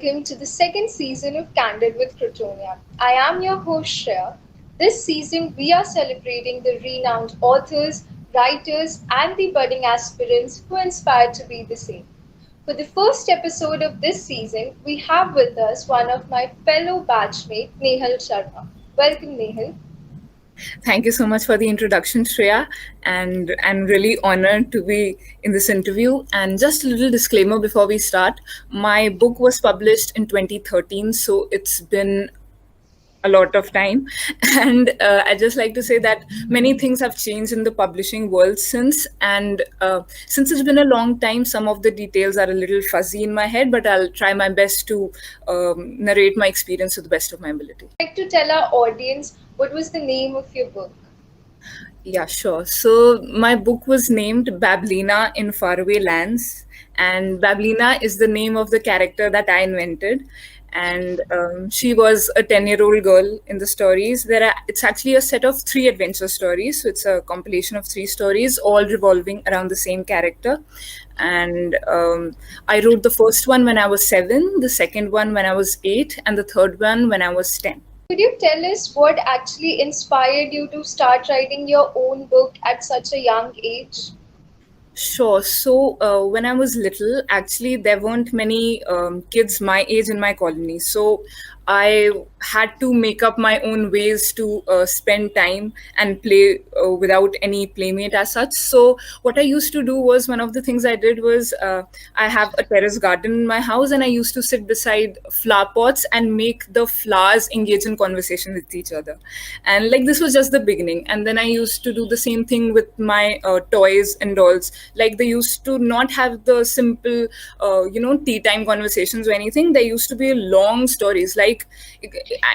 welcome to the second season of Candid with Crotonia. I am your host Shreya. This season, we are celebrating the renowned authors, writers, and the budding aspirants who aspire to be the same. For the first episode of this season, we have with us one of my fellow batchmate, Nehal Sharma. Welcome, Nehal. Thank you so much for the introduction, Shreya. And I'm really honored to be in this interview. And just a little disclaimer before we start, my book was published in 2013, so it's been a lot of time. And I just like to say that many things have changed in the publishing world since. And since it's been a long time, some of the details are a little fuzzy in my head, but I'll try my best to narrate my experience to the best of my ability. Like to tell our audience what was the name of your book? Yeah, sure. So my book was named Bablina in Faraway Lands, and Bablina is the name of the character that I invented. And she was a 10-year-old girl in the stories. It's actually a set of three adventure stories. So it's a compilation of three stories, all revolving around the same character. And I wrote the first one when I was 7, the second one when I was 8, and the third one when I was 10. Could you tell us what actually inspired you to start writing your own book at such a young age? Sure. So when I was little, actually, there weren't many kids my age in my colony. So I had to make up my own ways to spend time and play without any playmate as such. So what I used to do was, one of the things I did was, I have a terrace garden in my house, and I used to sit beside flower pots and make the flowers engage in conversation with each other. And like, this was just the beginning. And then I used to do the same thing with my toys and dolls. Like, they used to not have the simple tea time conversations or anything. There used to be long stories, like,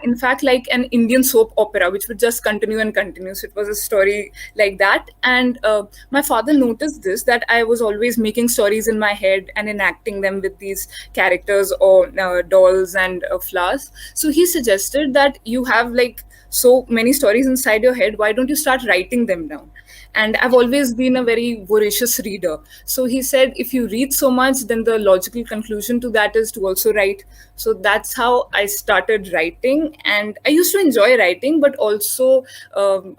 in fact, like an Indian soap opera, which would just continue and continue. So it was a story like that. And my father noticed this, that I was always making stories in my head and enacting them with these characters or dolls and flowers. So he suggested that you have like so many stories inside your head, why don't you start writing them down? And I've always been a very voracious reader. So he said, if you read so much, then the logical conclusion to that is to also write. So that's how I started writing. And I used to enjoy writing, but also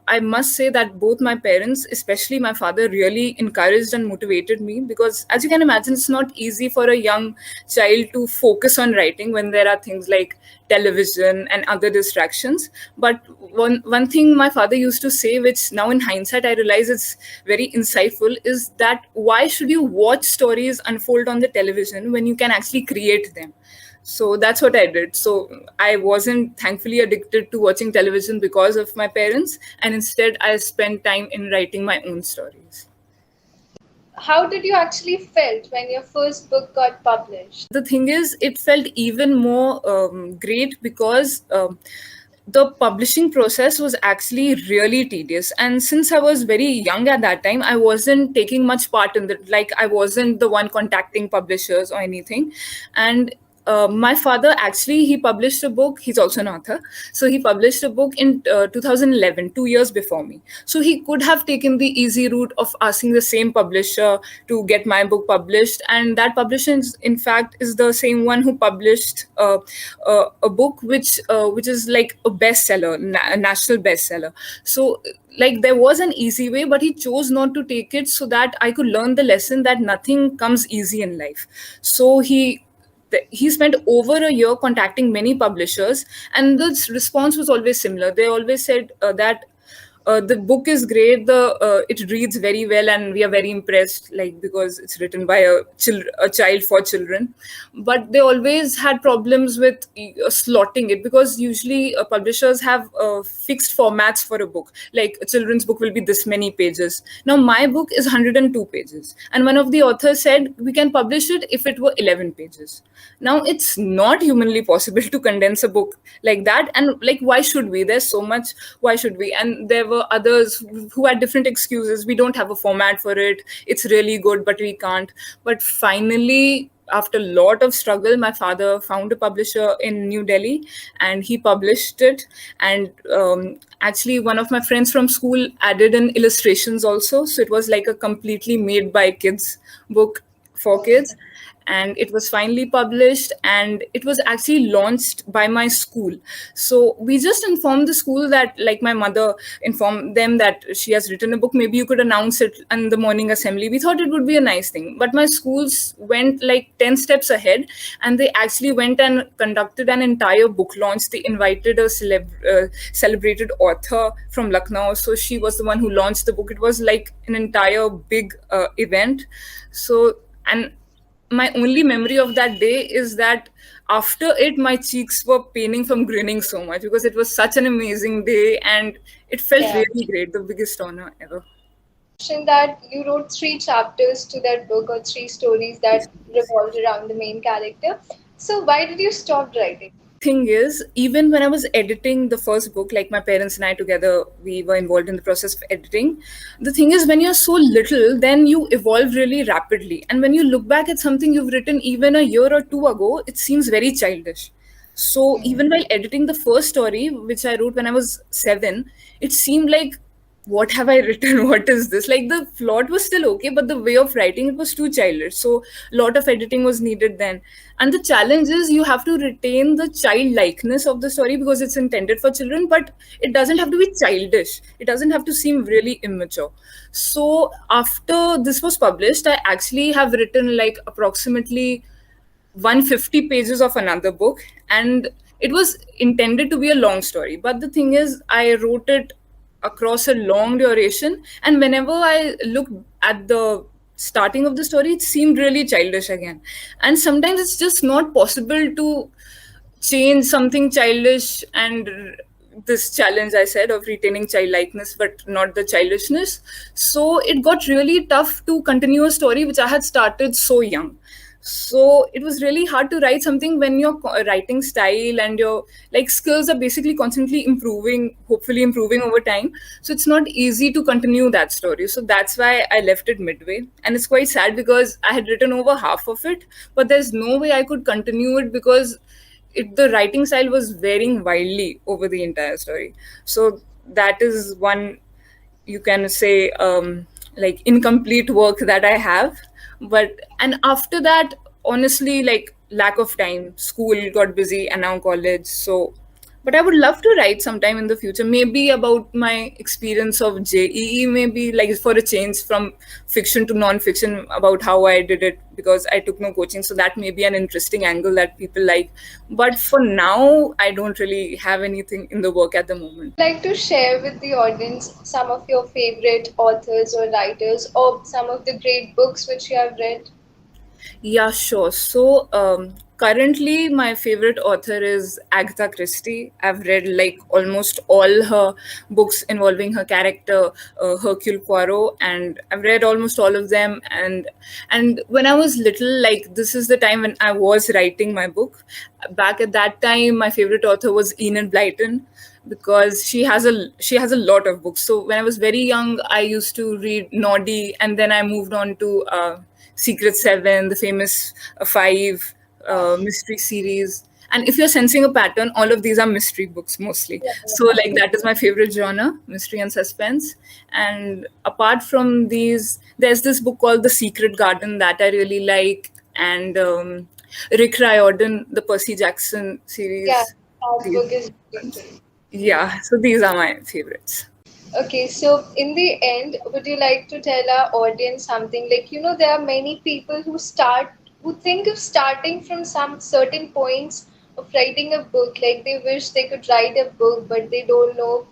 I must say that both my parents, especially my father, really encouraged and motivated me, because as you can imagine, it's not easy for a young child to focus on writing when there are things like television and other distractions. But one thing my father used to say, which now in hindsight I realize is very insightful, is that why should you watch stories unfold on the television when you can actually create them? So that's what I did. So I wasn't thankfully addicted to watching television because of my parents, and instead I spent time in writing my own stories. How did you actually felt when your first book got published? The thing is, it felt even more great because the publishing process was actually really tedious. And since I was very young at that time, I wasn't taking much part in it. Like, I wasn't the one contacting publishers or anything. And my father, actually, he published a book. He's also an author. So he published a book in 2011, 2 years before me. So he could have taken the easy route of asking the same publisher to get my book published. And that publisher, in fact, is the same one who published a book which is like a bestseller, a national bestseller. So like, there was an easy way, but he chose not to take it, so that I could learn the lesson that nothing comes easy in life. So he spent over a year contacting many publishers, and the response was always similar. They always said that the book is great, it reads very well, and we are very impressed, like, because it's written by a child for children. But they always had problems with slotting it, because usually publishers have fixed formats for a book. Like, a children's book will be this many pages. Now my book is 102 pages, and one of the authors said we can publish it if it were 11 pages. Now it's not humanly possible to condense a book like that. And like, why should we? There's so much. Why should we? And there were others who had different excuses. We don't have a format for it. It's really good, but we can't. But finally, after a lot of struggle, my father found a publisher in New Delhi, and he published it. And actually, one of my friends from school added in illustrations also. So it was like a completely made by kids book for kids. and it was finally published, and it was actually launched by my school. So we just informed the school that, like, my mother informed them that she has written a book, maybe you could announce it in the morning assembly. We thought it would be a nice thing, but my schools went like 10 steps ahead, and they actually went and conducted an entire book launch. They invited a celebrated author from Lucknow, so she was the one who launched the book. It was like an entire big event. So, and my only memory of that day is that after it, my cheeks were paining from grinning so much, because it was such an amazing day and it felt Yeah. really great, the biggest honor ever. Mentioned that you wrote three chapters to that book or three stories that revolved around the main character. So why did you stop writing? Thing is, even when I was editing the first book, like my parents and I together, we were involved in the process of editing. The thing is, when you're so little, then you evolve really rapidly. And when you look back at something you've written even a year or two ago, it seems very childish. So even while editing the first story, which I wrote when I was 7, it seemed like, what have I written? What is this? Like, the plot was still okay, but the way of writing it was too childish. So a lot of editing was needed then. And the challenge is you have to retain the childlikeness of the story because it's intended for children, but it doesn't have to be childish. It doesn't have to seem really immature. So after this was published, I actually have written like approximately 150 pages of another book, and it was intended to be a long story, but the thing is I wrote it across a long duration, and whenever I looked at the starting of the story, it seemed really childish again. And sometimes it's just not possible to change something childish, and this challenge I said of retaining childlikeness but not the childishness. So it got really tough to continue a story which I had started so young. So it was really hard to write something when your writing style and your like skills are basically constantly improving, hopefully improving over time. So it's not easy to continue that story. So that's why I left it midway, and it's quite sad because I had written over half of it, but there's no way I could continue it because the writing style was varying wildly over the entire story. So that is one, you can say, like, incomplete work that I have. But and after that, honestly, like, lack of time, school got busy, and now college. So but I would love to write sometime in the future, maybe about my experience of JEE, maybe like for a change from fiction to non-fiction, about how I did it because I took no coaching. So that may be an interesting angle that people like. But for now, I don't really have anything in the work at the moment. Like to share with the audience some of your favorite authors or writers or some of the great books which you have read? Yeah, sure. So, currently, my favorite author is Agatha Christie. I've read like almost all her books involving her character, Hercule Poirot, and I've read almost all of them. And when I was little, like, this is the time when I was writing my book. Back at that time, my favorite author was Enid Blyton, because she has a lot of books. So when I was very young, I used to read Noddy, and then I moved on to Secret Seven, the famous Five, mystery series. And if you're sensing a pattern, all of these are mystery books mostly. Yeah, So, like, that is my favorite genre, mystery and suspense. And apart from these, there's this book called The Secret Garden that I really like, and Rick Riordan, the Percy Jackson yeah, series. that These, book is beautiful. yeah, so these are my favorites. Okay, so in the end, would you like to tell our audience something? Like, there are many people who think of starting from some certain points of writing a book. Like, they wish they could write a book, but they don't know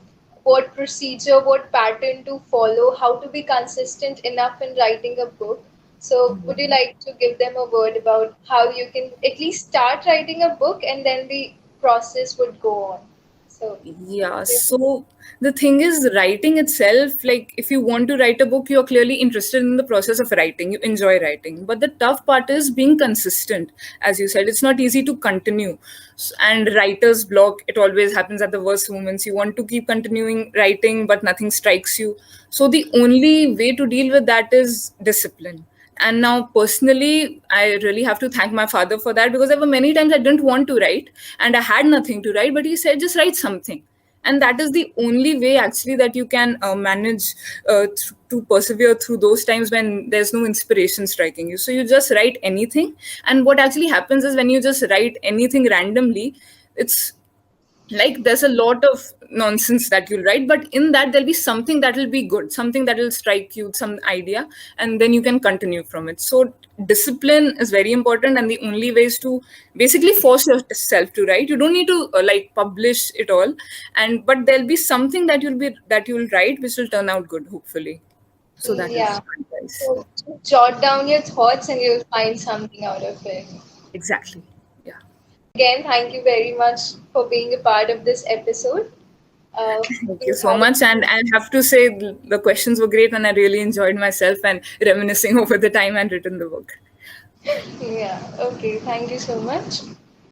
what procedure, what pattern to follow, how to be consistent enough in writing a book. So, would you like to give them a word about how you can at least start writing a book and then the process would go on? So, Yeah, so the thing is, writing itself, like, if you want to write a book, you're clearly interested in the process of writing, you enjoy writing. But the tough part is being consistent. As you said, it's not easy to continue. And writer's block, it always happens at the worst moments. You want to keep continuing writing, but nothing strikes you. So the only way to deal with that is discipline. And now, personally, I really have to thank my father for that, because there were many times I didn't want to write and I had nothing to write, but he said, just write something. and that is the only way actually that you can manage to persevere through those times when there's no inspiration striking you. So you just write anything, and what actually happens is when you just write anything randomly, it's like there's a lot of nonsense that you'll write, but in that there'll be something that will be good, something that will strike you, some idea, and then you can continue from it. So discipline is very important, and the only way is to basically force yourself to write. You don't need to like publish it all, and but there'll be something that you'll write which will turn out good, hopefully. So that Yeah. is my advice. So jot down your thoughts and you'll find something out of it. Exactly. Yeah. Again, thank you very much for being a part of this episode. Thank you We've so had much. And I have to say, the questions were great, and I really enjoyed myself and reminiscing over the time and written the book. yeah, okay, thank you so much.